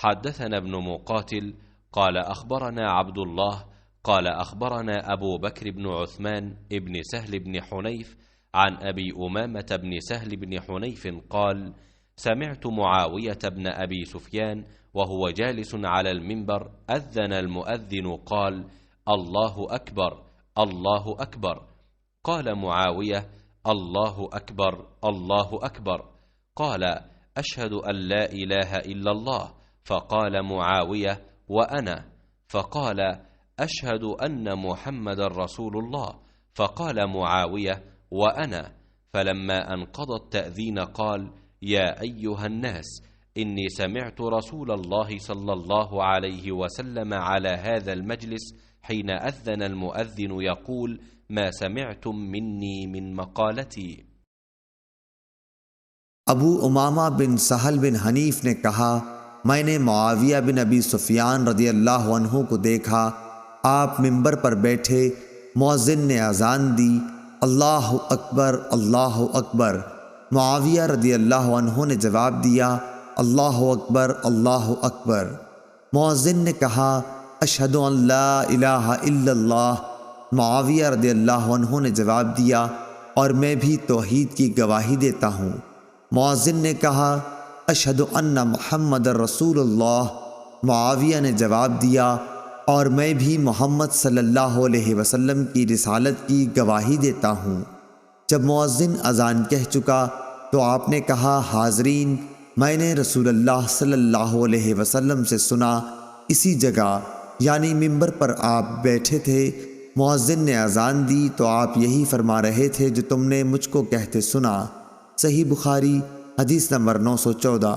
حدثنا ابن مقاتل قال أخبرنا عبد الله قال أخبرنا أبو بكر بن عثمان ابن سهل بن حنيف عن أبي أمامة بن سهل بن حنيف قال: سمعت معاوية بن أبي سفيان وهو جالس على المنبر أذن المؤذن قال: الله أكبر الله أكبر. قال معاوية: الله أكبر الله أكبر. قال: أشهد أن لا إله إلا الله. فقال معاوية: وأنا. فقال: أشهد أن محمد رسول الله. فقال معاوية: وأنا. فلما انقضى التأذين قال: يا أيها الناس، إني سمعت رسول الله صلى الله عليه وسلم على هذا المجلس حين أذن المؤذن يقول: ما سمعتم مني من مقالتي. अबू उमामा बिन सहल बिन हनीफ ने कहा, मैंने मुआविया बिन अबी सुफियान रदियल्लाहु अन्हु को देखा। आप मिंबर पर बैठे, मुअज्जिन ने अजान दी, अल्लाहु अकबर अल्लाहु अकबर। मुआविया रदियल्लाहु अन्हु ने जवाब दिया, अल्लाहु अकबर अल्लाहु अकबर। मुअज्जिन ने कहा, अशहदु अन ला इलाहा इल्लल्लाह। मुआविया रदियल्लाहु अन्हु ने जवाब दिया, और मैं भी तौहीद की गवाही देता हूँ। मुअज्जिन ने कहा, अशहदु अन्ना मुहम्मदर रसूलुल्लाह। मुआविया ने जवाब दिया, और मैं भी मोहम्मद सल्लल्लाहु अलैहि वसल्लम की रिसालत की गवाही देता हूँ। जब मुअज्जिन अजान कह चुका तो आपने कहा, हाज़रीन, मैंने रसूलुल्लाह सल्लल्लाहु अलैहि वसल्लम से सुना, इसी जगह यानी मिंबर पर आप बैठे थे। मुअज्जिन ने अजान दी तो आप यही फरमा रहे थे जो तुमने मुझको कहते सुना। सही बुखारी हदीस नंबर 914।